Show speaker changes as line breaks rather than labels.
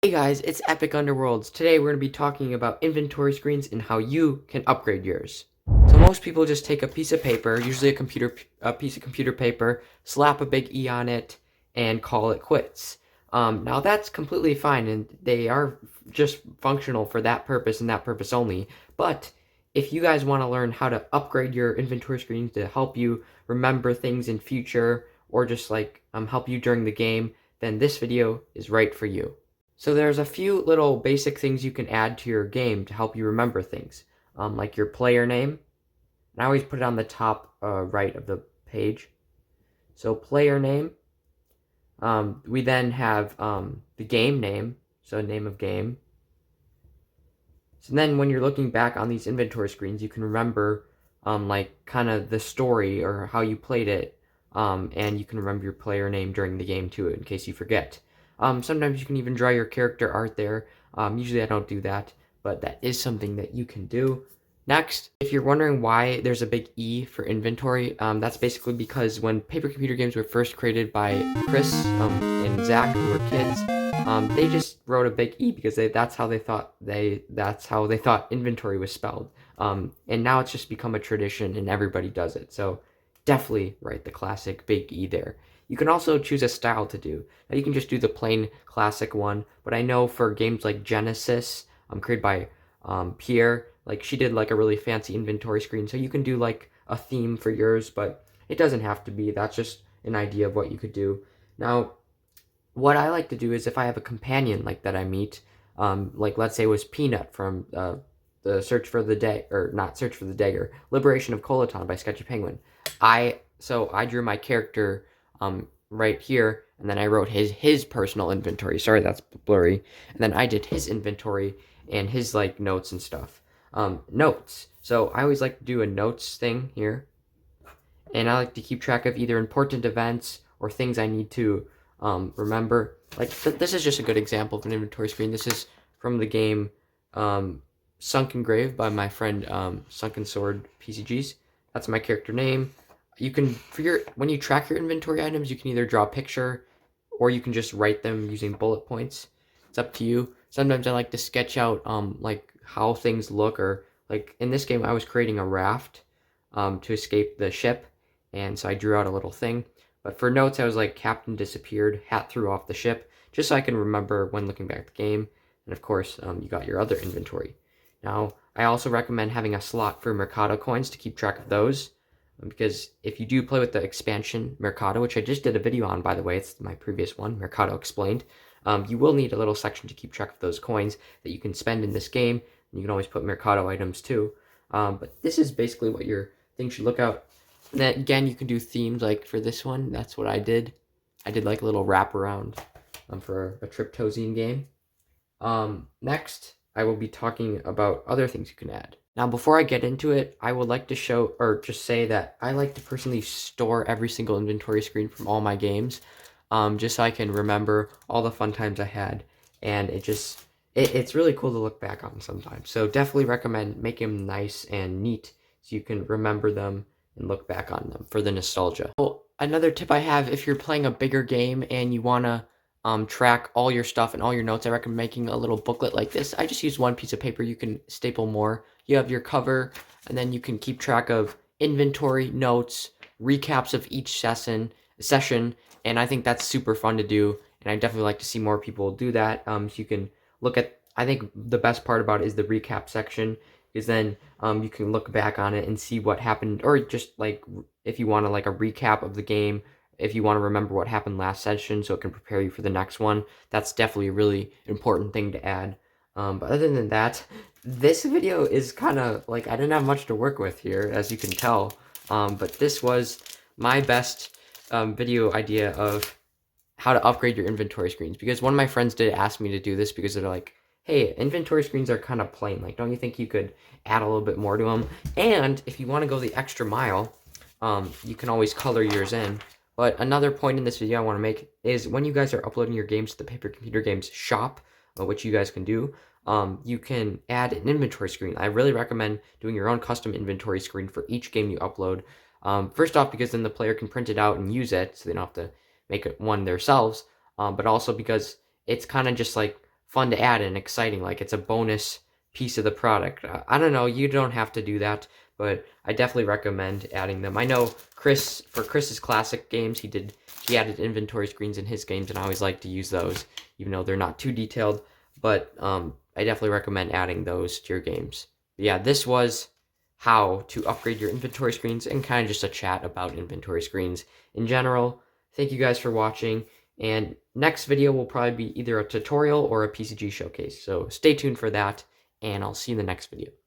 Hey guys, it's Epic Underworlds. Today we're going to be talking about inventory screens and how you can upgrade yours. So most people just take a piece of paper, usually a piece of computer paper, slap a big E on it, and call it quits. Now that's completely fine, and they are just functional for that purpose and that purpose only. But if you guys want to learn how to upgrade your inventory screens to help you remember things in future, or just like help you during the game, then this video is right for you. So there's a few little basic things you can add to your game to help you remember things, like your player name. And I always put it on the top right of the page. So player name. We then have the game name, so name of game. So then when you're looking back on these inventory screens, you can remember like kind of the story or how you played it, and you can remember your player name during the game too, in case you forget. Sometimes you can even draw your character art there. Usually I don't do that, but that is something that you can do. Next, if you're wondering why there's a big E for inventory, that's basically because when paper computer games were first created by Chris and Zach, who were kids, they just wrote a big E because that's how they thought inventory was spelled. And now it's just become a tradition and everybody does it. So definitely write the classic big E there. You can also choose a style to do. Now you can just do the plain classic one, but I know for games like Genesis, created by Pierre, like she did like a really fancy inventory screen, so you can do like a theme for yours, but it doesn't have to be. That's just an idea of what you could do. Now, what I like to do is if I have a companion like that I meet, like let's say it was Peanut from the Search for the Day, or not Search for the Dagger, Liberation of Colaton by Sketchy Penguin. I drew my character right here, and then I wrote his personal inventory. Sorry, that's blurry. And then I did his inventory and his like notes and stuff. Notes. So I always like to do a notes thing here, and I like to keep track of either important events or things I need to remember. Like this is just a good example of an inventory screen. This is from the game Sunken Grave by my friend Sunken Sword PCGs. That's my character name. You can when you track your inventory items, you can either draw a picture or you can just write them using bullet points. It's up to you. Sometimes I like to sketch out like how things look, or like in this game I was creating a raft to escape the ship, and so I drew out a little thing. But for notes, I was like, Captain disappeared, hat threw off the ship, just so I can remember when looking back at the game. And of course, you got your other inventory. Now, I also recommend having a slot for Mercado coins to keep track of those, because if you do play with the expansion Mercado, which I just did a video on, by the way, it's my previous one, Mercado Explained, you will need a little section to keep track of those coins that you can spend in this game. You can always put Mercado items too. But this is basically what your thing should look out. And then again, you can do themes like for this one. That's what I did. I did like a little wraparound for a Triptosian game. Next, I will be talking about other things you can add. Now, before I get into it, I would like to show, or just say that I like to personally store every single inventory screen from all my games, just so I can remember all the fun times I had. And it's really cool to look back on sometimes. So definitely recommend making them nice and neat so you can remember them and look back on them for the nostalgia. Well, another tip I have, if you're playing a bigger game and you want to track all your stuff and all your notes, I recommend making a little booklet like this. I just use one piece of paper. You can staple more. You have your cover, and then you can keep track of inventory, notes, recaps of each session, and I think that's super fun to do, and I definitely like to see more people do that. So you can look at, I think the best part about it is the recap section, because then you can look back on it and see what happened, or just like if you want to like a recap of the game, if you want to remember what happened last session so it can prepare you for the next one. That's definitely a really important thing to add. But other than that, this video is kind of like, I didn't have much to work with here, as you can tell. But this was my best video idea of how to upgrade your inventory screens, because one of my friends did ask me to do this because they're like, hey, inventory screens are kind of plain. Like, don't you think you could add a little bit more to them? And if you want to go the extra mile, you can always color yours in. But another point in this video I want to make is when you guys are uploading your games to the Paper Computer Games shop, which you guys can do, you can add an inventory screen. I really recommend doing your own custom inventory screen for each game you upload. First off, because then the player can print it out and use it, so they don't have to make one themselves. But also because it's kind of just like fun to add and exciting, like it's a bonus piece of the product. I don't know, you don't have to do that, but I definitely recommend adding them. I know Chris, for Chris's classic games, he added inventory screens in his games, and I always like to use those, even though they're not too detailed. But I definitely recommend adding those to your games. But yeah, this was how to upgrade your inventory screens, and kind of just a chat about inventory screens in general. Thank you guys for watching, and next video will probably be either a tutorial or a PCG showcase. So stay tuned for that, and I'll see you in the next video.